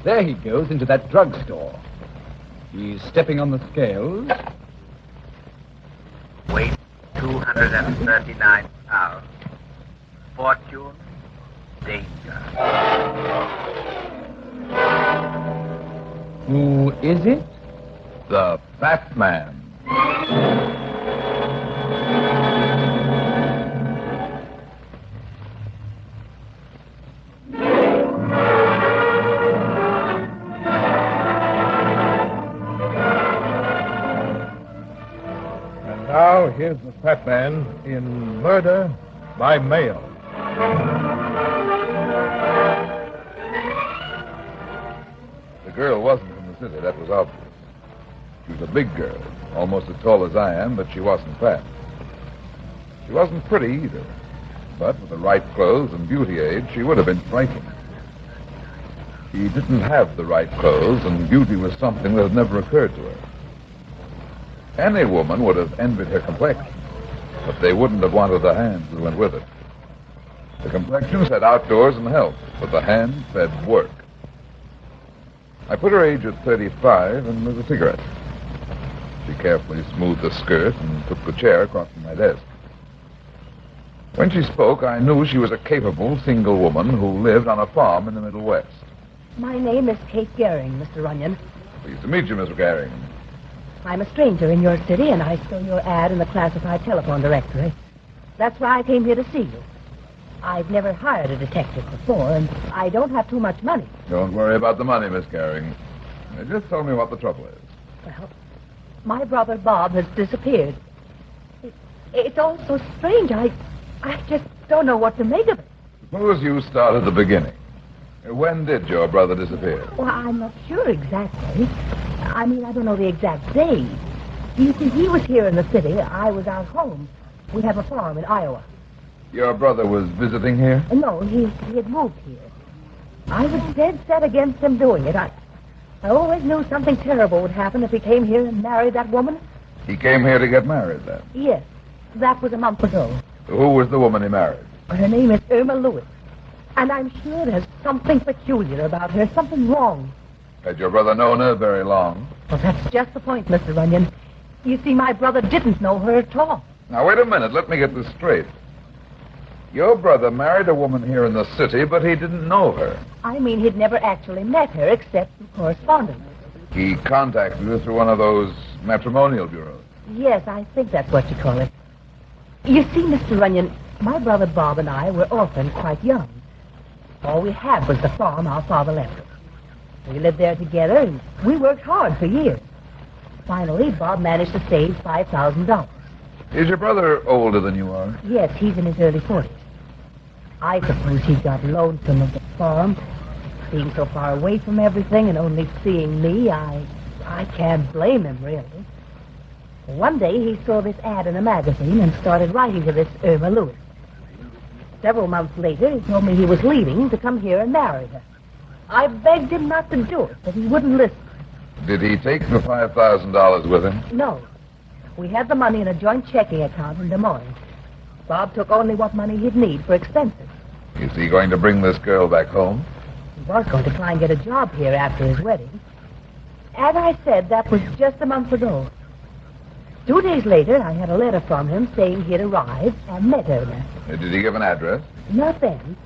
There he goes into that drugstore. He's stepping on the scales. Weight 239 pounds. Fortune, danger. Who is it? The Fat Man. And now, here's the Fat Man in Murder by Mail. The girl wasn't from the city, that was obvious. She was a big girl, almost as tall as I am, but she wasn't fat. She wasn't pretty either, but with the right clothes and beauty aid, she would have been striking. She didn't have the right clothes, and beauty was something that had never occurred to her. Any woman would have envied her complexion, but they wouldn't have wanted the hands that went with it. The complexion said outdoors and health, but the hands said work. I put her age at 35 and lit a cigarette. She carefully smoothed the skirt and took the chair across from my desk. When she spoke, I knew she was a capable single woman who lived on a farm in the Middle West. My name is Kate Gehring, Mr. Runyon. Pleased to meet you, Mr. Gehring. I'm a stranger in your city, and I saw your ad in the classified telephone directory. That's why I came here to see you. I've never hired a detective before, and I don't have too much money. Don't worry about the money, Miss Gehring. Just tell me what the trouble is. Well, my brother Bob has disappeared. It's all so strange. I just don't know what to make of it. Suppose you start at the beginning. When did your brother disappear? Well, I'm not sure exactly. I don't know the exact day. You see, he was here in the city. I was out home. We have a farm in Iowa. Your brother was visiting here? No, he had moved here. I was dead set against him doing it. I always knew something terrible would happen if he came here and married that woman. He came here to get married, then? Yes. That was a month ago. Who was the woman he married? Her name is Irma Lewis. And I'm sure there's something peculiar about her, something wrong. Had your brother known her very long? Well, that's just the point, Mr. Runyon. You see, my brother didn't know her at all. Now, wait a minute. Let me get this straight. Your brother married a woman here in the city, but he didn't know her. He'd never actually met her, except through correspondence. He contacted her through one of those matrimonial bureaus. Yes, I think that's what you call it. You see, Mr. Runyon, my brother Bob and I were orphaned quite young. All we had was the farm our father left us. We lived there together, and we worked hard for years. Finally, Bob managed to save $5,000. Is your brother older than you are? Yes, he's in his early 40s. I suppose he got lonesome of the farm. Being so far away from everything and only seeing me, I can't blame him, really. One day, he saw this ad in a magazine and started writing to this Irma Lewis. Several months later, he told me he was leaving to come here and marry her. I begged him not to do it, but he wouldn't listen. Did he take the $5,000 with him? No. We had the money in a joint checking account in Des Moines. Bob took only what money he'd need for expenses. Is he going to bring this girl back home? He was going to try and get a job here after his wedding. As I said, that was just a month ago. 2 days later, I had a letter from him saying he'd arrived and met Irma. Did he give an address? Not then.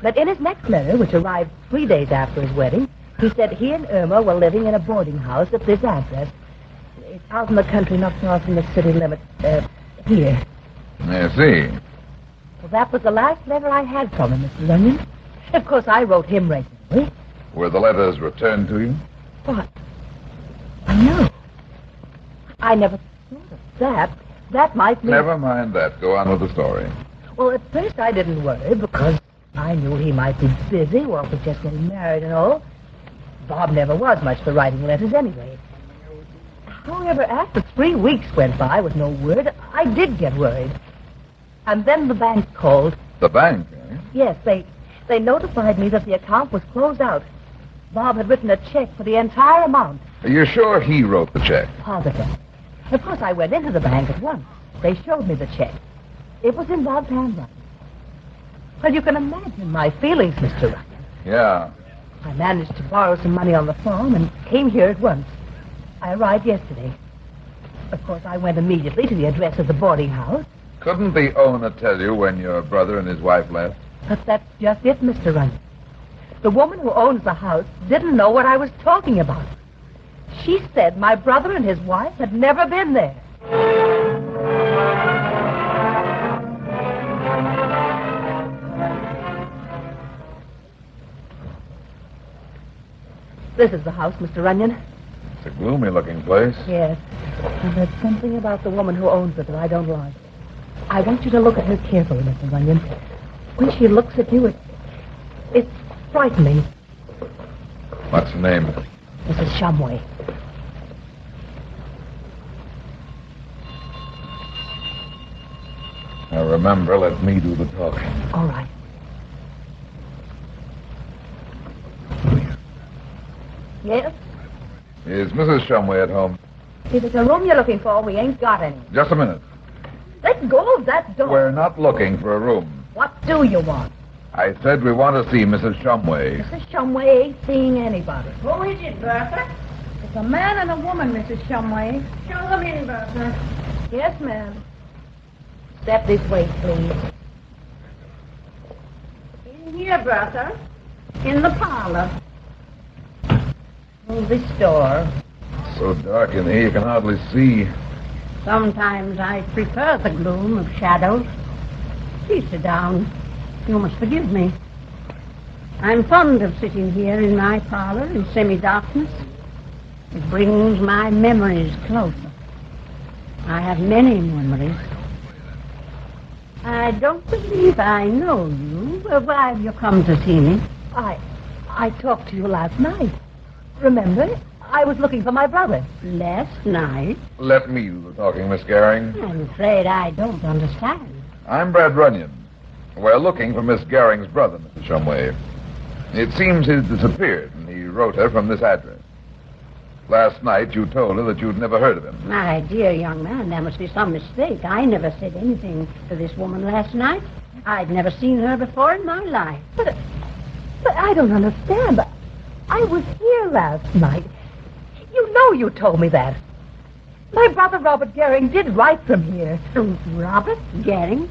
But in his next letter, which arrived 3 days after his wedding, he said he and Irma were living in a boarding house at this address. It's out in the country, not far from the city limit. Here. I see. Well, that was the last letter I had from him, Mr. Runyon. Of course, I wrote him regularly. Were the letters returned to you? What? No. I never thought of that. That might mean... Never mind that. Go on with the story. Well, at first I didn't worry because I knew he might be busy, well, with just getting married and all. Bob never was much for writing letters anyway. However, after 3 weeks went by with no word, I did get worried. And then the bank called. The bank, eh? Yes, they notified me that the account was closed out. Bob had written a check for the entire amount. Are you sure he wrote the check? Positive. Of course, I went into the bank at once. They showed me the check. It was in Bob's handwriting. Well, you can imagine my feelings, Mr. Runyon. Yeah. I managed to borrow some money on the farm and came here at once. I arrived yesterday. Of course, I went immediately to the address of the boarding house. Couldn't the owner tell you when your brother and his wife left? But that's just it, Mr. Runyon. The woman who owns the house didn't know what I was talking about. She said my brother and his wife had never been there. This is the house, Mr. Runyon. It's a gloomy-looking place. Yes. And there's something about the woman who owns it that I don't like. I want you to look at her carefully, Mr. Runyon. When she looks at you, it's frightening. What's her name? Mrs. Shumway. Now remember, let me do the talking. All right. Yes? Is Mrs. Shumway at home? If it's a room you're looking for, we ain't got any. Just a minute. Let go of that door. We're not looking for a room. What do you want? I said we want to see Mrs. Shumway. Mrs. Shumway ain't seeing anybody. Who is it, Bertha? It's a man and a woman, Mrs. Shumway. Show them in, Bertha. Yes, ma'am. Step this way, please. In here, Bertha. In the parlor. Move this door. So dark in here you can hardly see. Sometimes I prefer the gloom of shadows. Please sit down. You must forgive me. I'm fond of sitting here in my parlor in semi-darkness. It brings my memories closer. I have many memories. I don't believe I know you. Why have you come to see me? I talked to you last night. Remember? I was looking for my brother. Last night? Let me do the talking, Miss Gehring. I'm afraid I don't understand. I'm Brad Runyon. We're looking for Miss Gehring's brother, Mr. Shumway. It seems he's disappeared, and he wrote her from this address. Last night, you told her that you'd never heard of him. My dear young man, there must be some mistake. I never said anything to this woman last night. I'd never seen her before in my life. But I don't understand. I was here last night. You know you told me that. My brother Robert Gehring did write from here. Robert Gehring?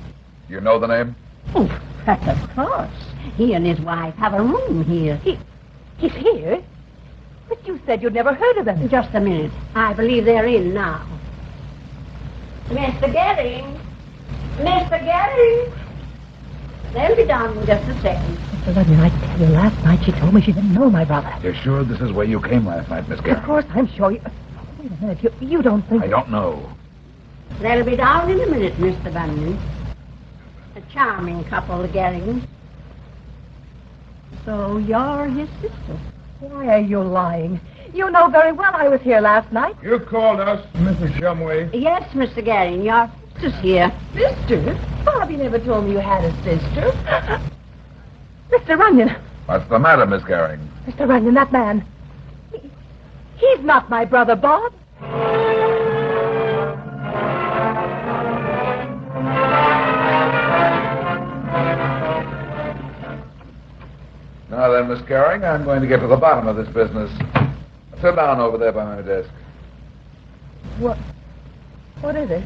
You know the name? Oh, but of course. He and his wife have a room here. He's here? But you said you'd never heard of him. Just a minute. I believe they're in now. Mr. Gehring! Mr. Gehring! They'll be down in just a second. Mr. Runyon, I tell you, last night she told me she didn't know my brother. You're sure this is where you came last night, Miss Gehring? Of course, I'm sure you... Wait a minute, you don't think... I don't know. They'll be down in a minute, Mr. Bunyan. A charming couple, the Gehrings. So you're his sister. Why are you lying? You know very well I was here last night. You called us, Mrs. Shumway. Yes, Mr. Gehring, your sister's here. Sister? Bobby never told me you had a sister. Mr. Runyon. What's the matter, Miss Gehring? Mr. Runyon, that man. He's not my brother, Bob. Now then, Miss Gehring, I'm going to get to the bottom of this business. Sit down over there by my desk. What is it?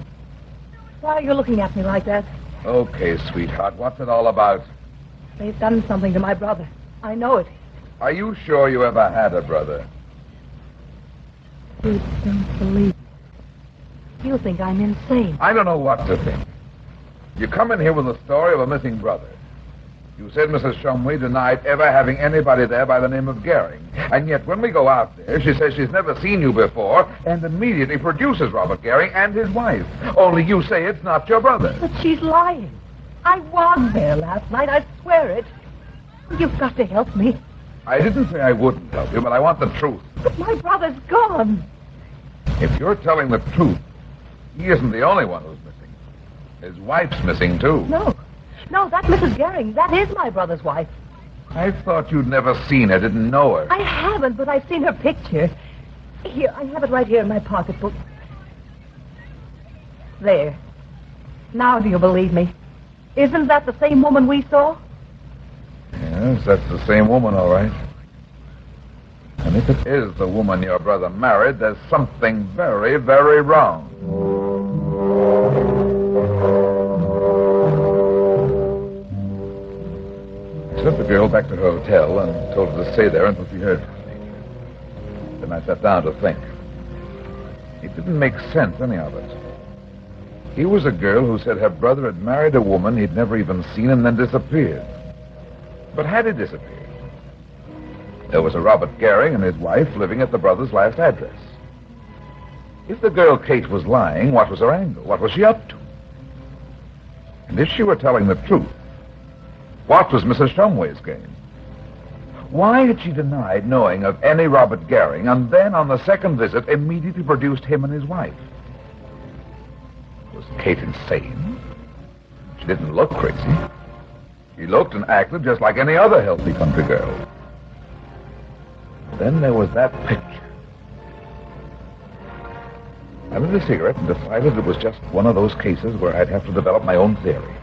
Why are you looking at me like that? Okay, sweetheart, what's it all about? They've done something to my brother. I know it. Are you sure you ever had a brother? You don't believe it. You think I'm insane. I don't know what to think. You come in here with a story of a missing brother. You said Mrs. Shumway denied ever having anybody there by the name of Gehring. And yet when we go out there, she says she's never seen you before and immediately produces Robert Gehring and his wife. Only you say it's not your brother. But she's lying. I was there last night. I swear it. You've got to help me. I didn't say I wouldn't help you, but I want the truth. But my brother's gone. If you're telling the truth, he isn't the only one who's missing. His wife's missing, too. No, that's Mrs. Gehring. That is my brother's wife. I thought you'd never seen her, didn't know her. I haven't, but I've seen her picture. Here, I have it right here in my pocketbook. There. Now do you believe me? Isn't that the same woman we saw? Yes, that's the same woman, all right. And if it is the woman your brother married, there's something very, very wrong. I sent the girl back to her hotel and told her to stay there until she heard from me. Then I sat down to think. It didn't make sense, any of it. Here was a girl who said her brother had married a woman he'd never even seen and then disappeared. But had he disappeared? There was a Robert Gehring and his wife living at the brother's last address. If the girl Kate was lying, what was her angle? What was she up to? And if she were telling the truth, what was Mrs. Shumway's game? Why had she denied knowing of any Robert Gehring and then on the second visit immediately produced him and his wife? Was Kate insane? She didn't look crazy. She looked and acted just like any other healthy country girl. Then there was that picture. I lit a cigarette and decided it was just one of those cases where I'd have to develop my own theory.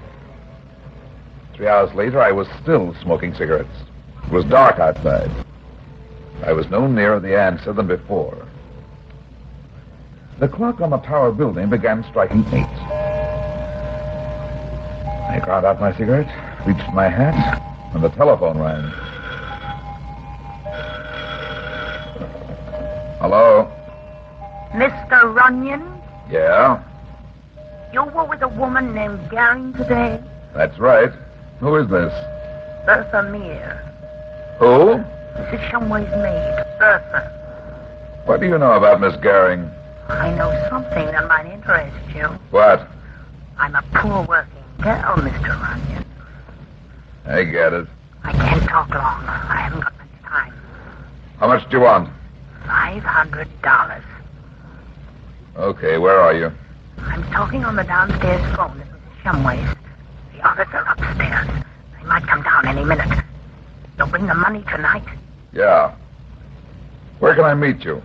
3 hours later, I was still smoking cigarettes. It was dark outside. I was no nearer the answer than before. The clock on the tower building began striking 8. I ground out my cigarette, reached my hat, and the telephone rang. Hello? Mr. Runyon, Yeah? you were with a woman named Gehring today? That's right. Who is this? Bertha Meir. Who? Mrs. Shumway's maid, Bertha. What do you know about Miss Gehring? I know something that might interest you. What? I'm a poor working girl, Mr. Runyon. I get it. I can't talk long. I haven't got much time. How much do you want? $500. Okay, where are you? I'm talking on the downstairs phone at Mrs. Shumway's. The others are upstairs. They might come down any minute. You'll bring the money tonight? Yeah. Where can I meet you?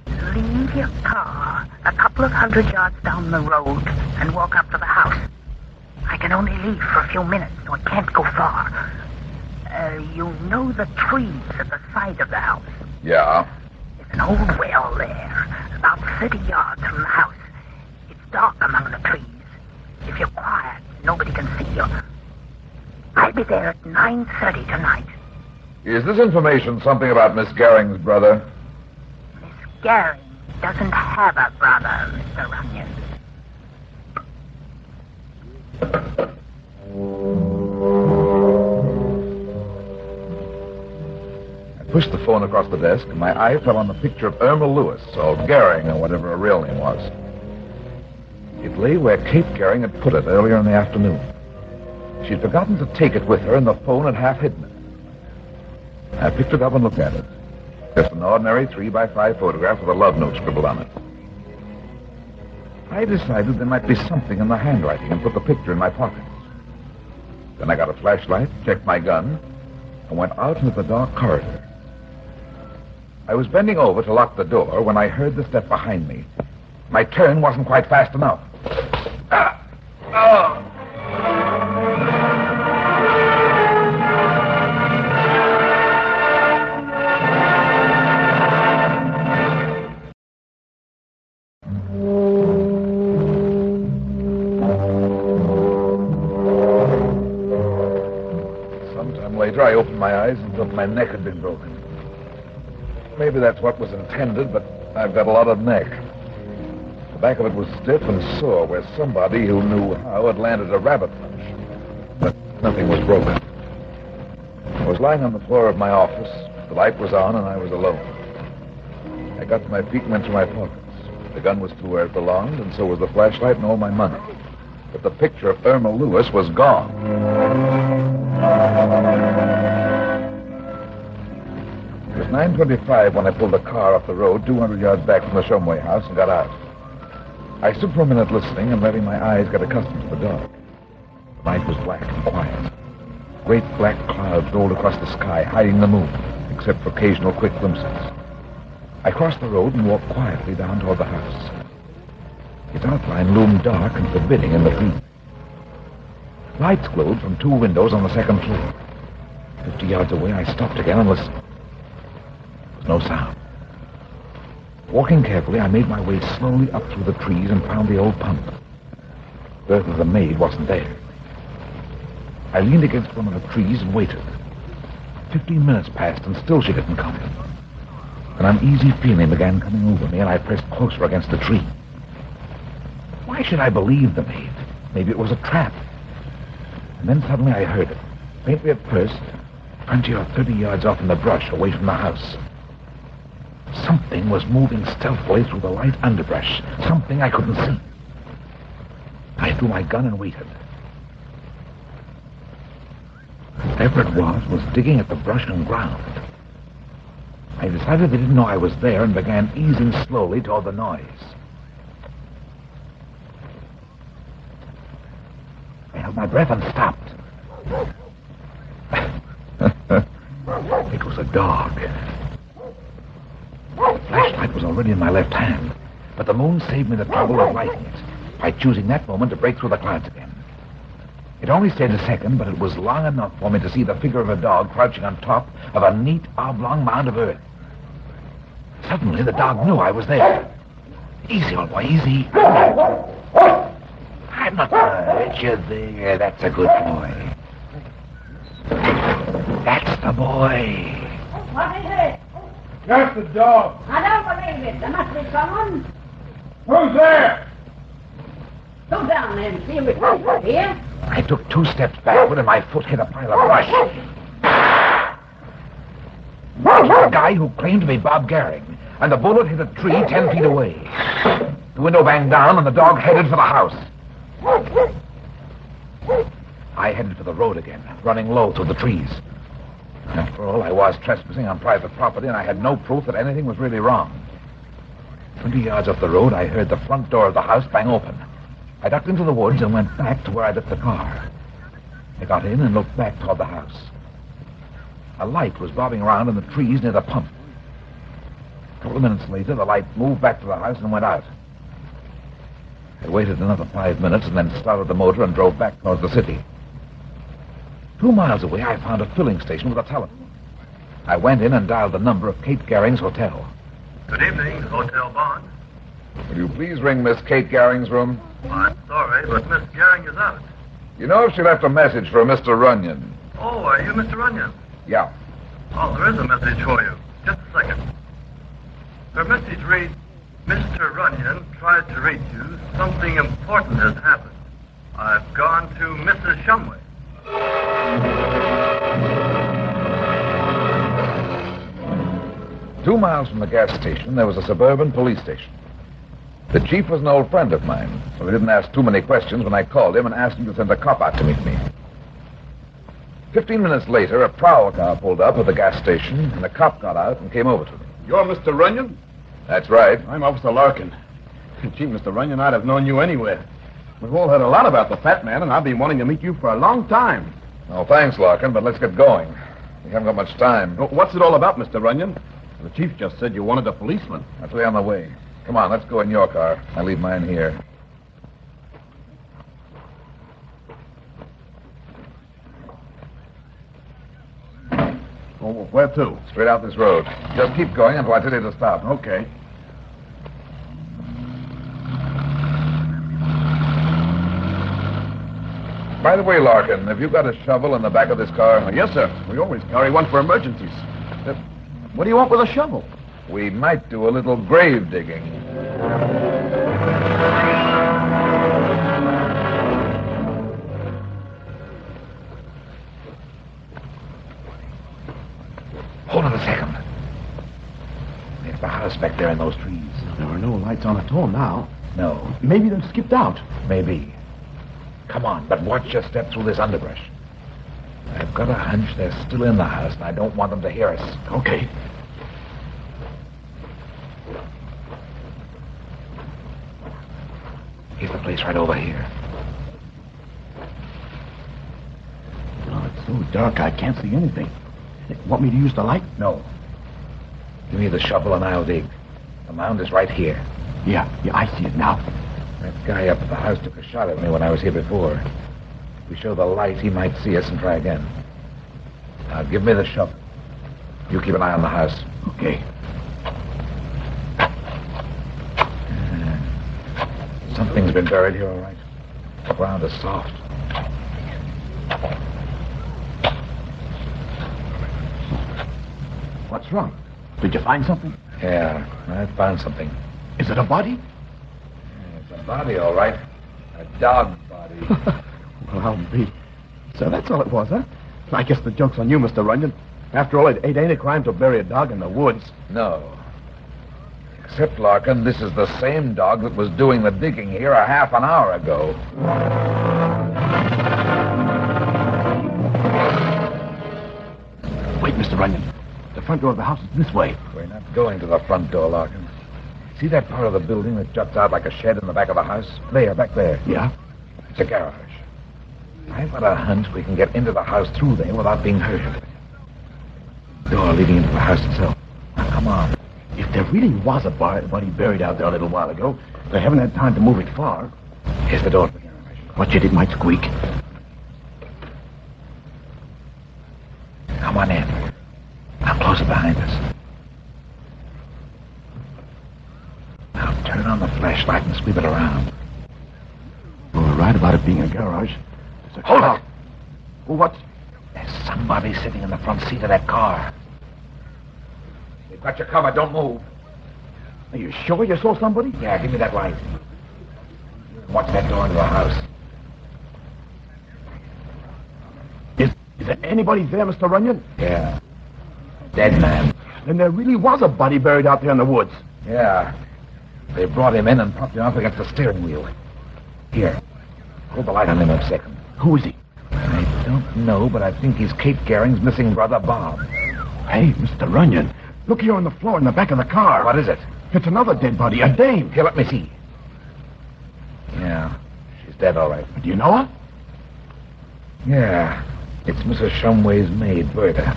Leave your car a couple of 100 yards down the road and walk up to the house. I can only leave for a few minutes, so I can't go far. You know the trees at the side of the house? Yeah. There's an old well there, about 30 yards from the house. It's dark among the trees. If you're quiet, nobody can see you. I'll be there at 9:30 tonight. Is this information something about Miss Gehring's brother? Miss Gehring doesn't have a brother, Mr. Runyon. I pushed the phone across the desk, and my eye fell on the picture of Irma Lewis, or Gehring, or whatever her real name was. It lay where Kate Gehring had put it earlier in the afternoon. She'd forgotten to take it with her, and the phone had half hidden it. I picked it up and looked at it. Just an ordinary 3x5 photograph with a love note scribbled on it. I decided there might be something in the handwriting and put the picture in my pocket. Then I got a flashlight, checked my gun, and went out into the dark corridor. I was bending over to lock the door when I heard the step behind me. My turn wasn't quite fast enough. Sometime later, I opened my eyes and felt my neck had been broken. Maybe that's what was intended, but I've got a lot of neck. The back of it was stiff and sore, where somebody who knew how had landed a rabbit punch. But nothing was broken. I was lying on the floor of my office. The light was on, and I was alone. I got to my feet and went to my pockets. The gun was still where it belonged, and so was the flashlight and all my money. But the picture of Irma Lewis was gone. It was 9:25 when I pulled the car off the road 200 yards back from the Shumway house and got out. I stood for a minute listening and letting my eyes get accustomed to the dark. The night was black and quiet. Great black clouds rolled across the sky, hiding the moon, except for occasional quick glimpses. I crossed the road and walked quietly down toward the house. Its outline loomed dark and forbidding in the gloom. Lights glowed from 2 windows on the second floor. 50 yards away, I stopped again and listened. There was no sound. Walking carefully, I made my way slowly up through the trees and found the old pump. Bertha, the maid, wasn't there. I leaned against one of the trees and waited. 15 minutes passed, and still she didn't come. An uneasy feeling began coming over me, and I pressed closer against the tree. Why should I believe the maid? Maybe it was a trap. And then suddenly I heard it, faintly at first, 20 or 30 yards off in the brush, away from the house. Something was moving stealthily through the light underbrush, something I couldn't see. I threw my gun and waited. Whatever it was digging at the brush and ground. I decided they didn't know I was there and began easing slowly toward the noise. I held my breath and stopped. It was a dog. The flashlight was already in my left hand, but the moon saved me the trouble of lighting it by choosing that moment to break through the clouds again. It only stayed a second, but it was long enough for me to see the figure of a dog crouching on top of a neat oblong mound of earth. Suddenly, the dog knew I was there. Easy, old boy, easy. I'm not going to hurt you there. That's a good boy. That's the boy. What is it? Just the dog. I don't believe it. There must be someone. Who's there? Go down there and see if it's here. I took 2 steps backward and my foot hit a pile of brush. It was the guy who claimed to be Bob Garing, and the bullet hit a tree 10 feet away. The window banged down and the dog headed for the house. I headed for the road again, running low through the trees. After all, I was trespassing on private property, and I had no proof that anything was really wrong. 20 yards up the road, I heard the front door of the house bang open. I ducked into the woods and went back to where I left the car. I got in and looked back toward the house. A light was bobbing around in the trees near the pump. A couple of minutes later, the light moved back to the house and went out. I waited another 5 minutes and then started the motor and drove back towards the city. 2 miles away, I found a filling station with a telephone. I went in and dialed the number of Kate Garing's hotel. Good evening, Hotel Bond. Will you please ring Miss Kate Garing's room? I'm sorry, but Miss Garing is out. You know if she left a message for Mr. Runyon. Oh, are you Mr. Runyon? Yeah. Oh, there is a message for you. Just a second. Her message reads, Mr. Runyon tried to reach you. Something important has happened. I've gone to Mrs. Shumway. 2 miles from the gas station, there was a suburban police station. The chief was an old friend of mine, so he didn't ask too many questions when I called him and asked him to send a cop out to meet me. 15 minutes later, a prowl car pulled up at the gas station, and a cop got out and came over to me. You're Mr. Runyon? That's right. I'm Officer Larkin. Gee, Mr. Runyon, I'd have known you anywhere. We've all heard a lot about the fat man, and I've been wanting to meet you for a long time. Oh, thanks, Larkin, but let's get going. We haven't got much time. What's it all about, Mr. Runyon? The chief just said you wanted a policeman. That's way on the way. Come on, let's go in your car. I'll leave mine here. Oh, where to? Straight out this road. Just keep going until I tell you to stop. Okay. By the way, Larkin, have you got a shovel in the back of this car? Yes, sir. We always carry one for emergencies. What do you want with a shovel? We might do a little grave digging. Hold on a second. There's the house back there in those trees. There are no lights on at all now. No, Maybe they've skipped out. maybe. Come on, but watch your step through this underbrush. I've got a hunch they're still in the house, and I don't want them to hear us. Okay. Here's the place right over here. Oh, it's so dark I can't see anything. Want me to use the light? No. Give me the shovel and I'll dig. The mound is right here. Yeah, I see it now. That guy up at the house took a shot at me when I was here before. If we show the light, he might see us and try again. Now, give me the shovel. You keep an eye on the house. Okay. Something's been buried here, all right. The ground is soft. What's wrong? Did you find something? Yeah, I found something. Is it a body? It's a body, all right. A dog body. Well, I'll be. So that's all it was, huh? I guess the joke's on you, Mr. Runyon. After all, it ain't a crime to bury a dog in the woods. No. Except, Larkin, this is the same dog that was doing the digging here a half an hour ago. Wait, Mr. Runyon. The front door of the house is this way. We're not going to the front door, Larkin. See that part of the building that juts out like a shed in the back of the house? There, back there. Yeah? It's a garage. I've got a hunch we can get into the house through there without being heard. Door leading into the house itself. Now, come on. If there really was a body buried out there a little while ago, they haven't had time to move it far. Here's the door to the garage. Watch it might squeak. Come on in. Now, close it behind us. Now, turn on the flashlight and sweep it around. You were right about it being a garage. Hold it! Well, what's... There's somebody sitting in the front seat of that car. You've got your cover. Don't move. Are you sure you saw somebody? Yeah, give me that light. Watch that door into the house. Is there anybody there, Mr. Runyon? Yeah. Dead man. Then there really was a body buried out there in the woods. Yeah. They brought him in and propped him up against the steering wheel. Here. Hold the light on him a second. Who is he? I don't know, but I think he's Kate Garing's missing brother, Bob. Hey, Mr. Runyon. Look here on the floor in the back of the car. What is it? It's another dead body, a dame. Here, let me see. Yeah. She's dead, all right. Do you know her? Yeah. It's Mrs. Shumway's maid, Berta.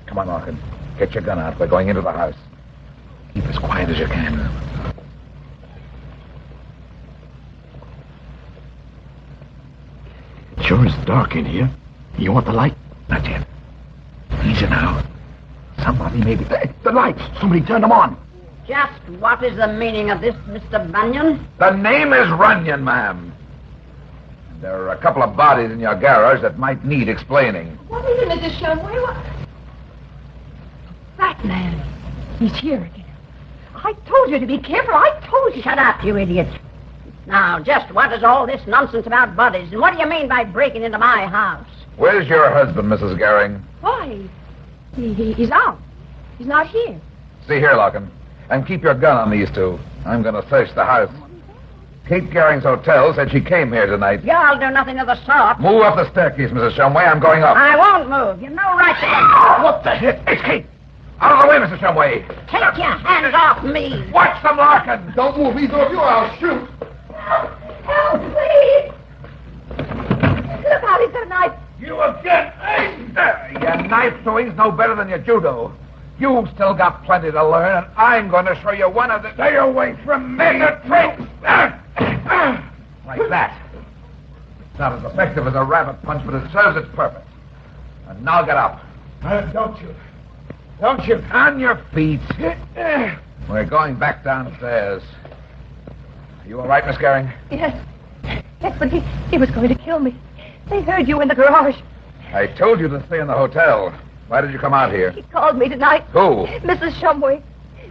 Come on, Larkin. Get your gun out. We're going into the house. Keep as quiet as you can. It sure is dark in here. You want the light? Not yet. Easy now. Somebody may be... Hey, the lights! Somebody turned them on. Just what is the meaning of this, Mr. Bunyan? The name is Runyon, ma'am. There are a couple of bodies in your garage that might need explaining. What is it, Mrs. Shumway? What? That man. He's here again. I told you to be careful. I told you. Shut up, you idiot. Now, just what is all this nonsense about bodies? And what do you mean by breaking into my house? Where's your husband, Mrs. Garing? Why? He's out. He's not here. See here, Larkin. And keep your gun on these two. I'm going to search the house. Kate Garing's hotel said she came here tonight. Y'all do nothing of the sort. Move up the staircase, Mrs. Shumway. I'm going up. I won't move. You've no right to... What the heck? It's Kate! Out of the way, Mrs. Shumway! Take your hands off me. Watch them, Larkin! Don't move either of you, I'll shoot. Help, please. Look out, he's got a knife. You again! Hey, there! Your knife doing's no better than your judo. You've still got plenty to learn, and I'm going to show you one of the... Stay away from me! The tricks! Like that. It's not as effective as a rabbit punch, but it serves its purpose. And now get up. Don't shoot. Don't shoot. On your feet. We're going back downstairs. Are you all right, Miss Garing? Yes. Yes, but he was going to kill me. They heard you in the garage. I told you to stay in the hotel. Why did you come out here? He called me tonight. Who? Mrs. Shumway.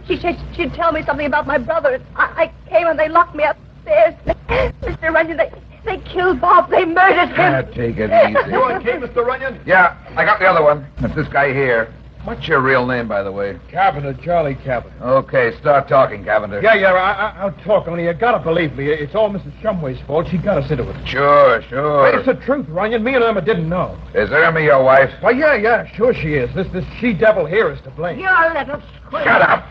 She said she'd tell me something about my brother. I came and they locked me upstairs. Mr. Runyon, they killed Bob. They murdered him. Take it easy. You okay, Mr. Runyon? Yeah, I got the other one. It's this guy here. What's your real name, by the way? Carpenter, Charlie Carpenter. Okay, start talking, Carpenter. Yeah, I'll talk, only you gotta believe me. It's all Mrs. Shumway's fault. She got us into it. Sure. It's the truth, Runyon. Me and Irma didn't know. Is Irma your wife? Why, yeah, sure she is. This she-devil here is to blame. You're a little squeak. Shut up!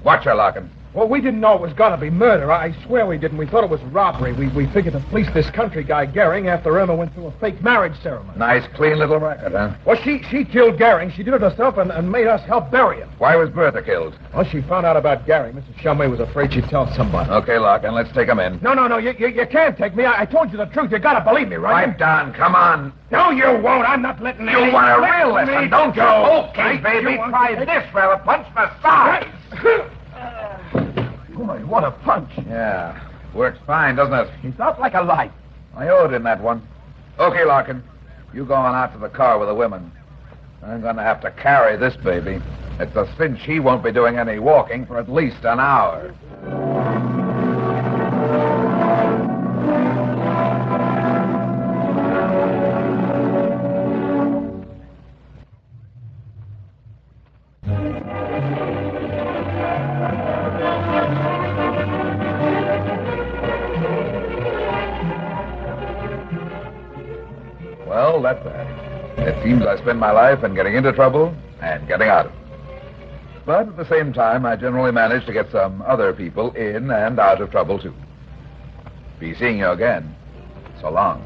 Watch her, Larkin. Well, we didn't know it was going to be murder. I swear we didn't. We thought it was robbery. We figured to fleece this country guy, Gehring, after Irma went through a fake marriage ceremony. Nice, clean little record, huh? Well, she killed Gehring. She did it herself and made us help bury him. Why was Bertha killed? Well, she found out about Gehring. Mrs. Shumway was afraid she'd tell somebody. Okay, Larkin, let's take him in. No, you can't take me. I told you the truth. You gotta believe me, right? Pipe down, come on. No, you won't. I'm not letting You want a real lesson, don't you? Okay, baby, try this rather punch the side. Boy, what a punch. Yeah, works fine, doesn't it? He's out like a light. I owed him that one. Okay, Larkin, you go on out to the car with the women. I'm going to have to carry this baby. It's a cinch he won't be doing any walking for at least an hour. Well, that's that. It seems I spend my life in getting into trouble and getting out of it. But at the same time, I generally manage to get some other people in and out of trouble, too. Be seeing you again. So long.